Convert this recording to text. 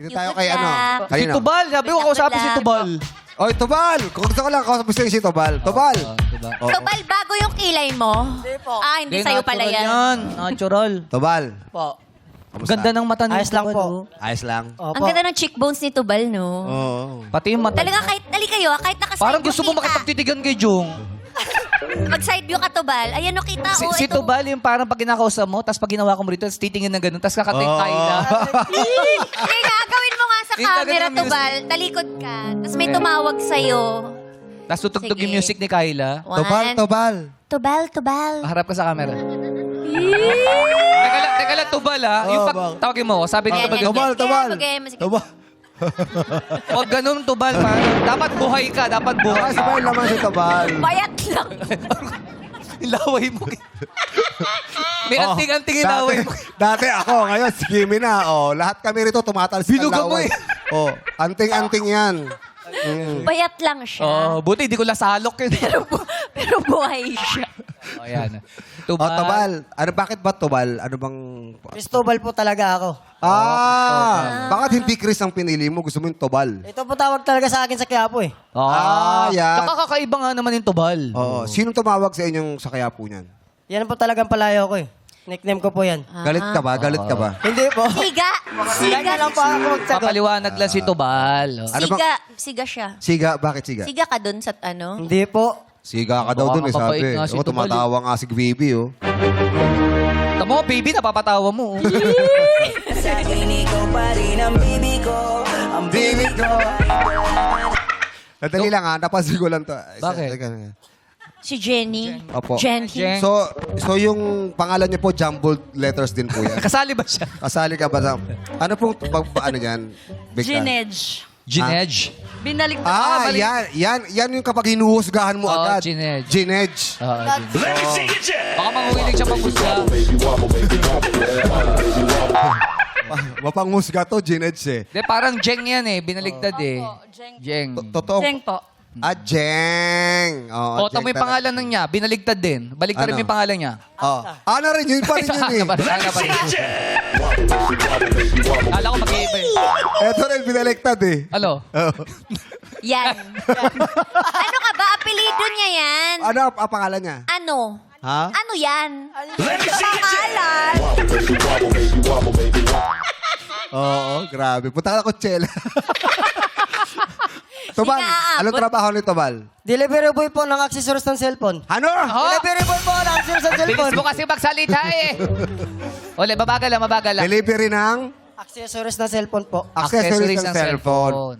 Dito tayo kay ano? Si Kanino? Tubal. Sabi ko, kausapin si Tubal. Oy, Tubal! Kung gusto ko lang, kausapin si Tubal. Tubal! Diba? Oo. Tubal, bago yung kilay mo? Hindi po. Ah, hindi sa'yo pala natural yan. Natural. Tubal. Po. Kamusta? Ganda ng mata ni Ayos lang Tubal, po. oh. Ayos lang. Opo. Ang ganda ng cheekbones ni Tubal, no? Oo. Pati yung mata. Talaga kahit, dali kayo, kahit nakaside Parang view gusto mo kita. makipagtitigan kay Jung. Mag-side view ka, Tubal. Ayan, no, kita. Si, oh, si ito. Tubal yung parang pag kinakausap mo, tapos pag ginawa ko mo rito, tapos titingin na gano'n, tapos kakating Oo. Kayla. Hindi nga, gawin mo nga sa Yung camera, gagawin yung Tubal. Talikod ka. Tapos may tumawag sa'yo. Tapos tutugtog Sige. yung music ni Kayla. Tubal, One. Tubal. Tubal, Tubal. Harap ka sa camera. Teka lang, Tubal ha. Yung pag bakit? tawagin mo, sabi ni Ayan, Tubal, ayan. Tubal, Tubal. Sige. Tubal. huwag ganun Tubal. Dapat buhay ka, dapat buhay. Kasi ba yung laman si Tubal? Bayat lang. Ilaway mo. May anting-anting ilaway mo. Dati ako, ngayon si Kimi na. Oh, lahat kami rito tumatalsik ang Binuga mo laway. eh. Oh, anting-anting yan. Bayat lang siya. Oh, buti hindi ko lasalok yun. Pero buhay siya. Oh, yan. Oh, Tubal. Ano, bakit ba Tubal? Ano bang... Cristobal po talaga ako. Bakit hindi Chris ang pinili mo? Gusto mo yung Tubal? Ito po tawag talaga sa akin sa Quiapo eh. Yan. Nakakakaiba nga naman yung Tubal. Oo. Sinong tumawag sa inyong sa Quiapo niyan? Yan po talagang palayo ko eh. Nickname ko po yan. Galit ka ba? Galit ka ba? Hindi po. Siga. Siga lang po ako magsagot. Papaliwanag lang si Tubal. Oh. Ano Siga. Siga siya. Siga? Bakit siga? Siga ka dun sa ano? Hindi po. Siga ka daw Baka dun eh, mapapait sabi. nga si Oo, Tubal, tumatawa nga si Gwibi, oh. Tamo, baby, napapatawa mo. Oh. Sa akin ikaw pa rin ang baby ko. Ang baby ko. Nadali lang ha, napansin ko lang to. Bakit? Si Jenny. Opo. Jenny. Jen. So yung pangalan niyo po, jumbled letters din po yan. Kasali ba siya? Kasali ka ba sa... Ano pong, ano yan? Ginedge. Ginedge. Binalik balik. Yan yung kapag hinuhusgahan mo Oo, agad. Ginedge. Ginedge. Oo, Ginedge. Baka manguhilig siya pangusga. Mapanghusga to, Ginedge eh. De, parang Jeng yan eh. Binaligtad eh. Jeng. Totoo. Jeng po. Jeng. O, tamo yung pangalan ng niya. Binaligtad din. Baligtad rin Ano? yung pangalan niya. Ano rin, yun pa rin yun eh. Sana ba rin? Kala ko mag-iiba eh. Eto rin, binaliktad eh. Alo? Yan. Ano ka ba? Apelido niya yan. Ano ang pangalan niya? Ano? Ha? Ano yan? Pangalan. Oo, grabe. Punta ka na Coachella. Tubal, Sinaabot. anong trabaho ni Tubal? Delivery boy po ng accessories ng cellphone. Ano? Delivery boy po ng accessories ng Bilis cellphone. mo kasi magsalita eh. Ule, mabagal lang, mabagal lang. Delivery ng Accessories ng cellphone po. accessories ng cellphone.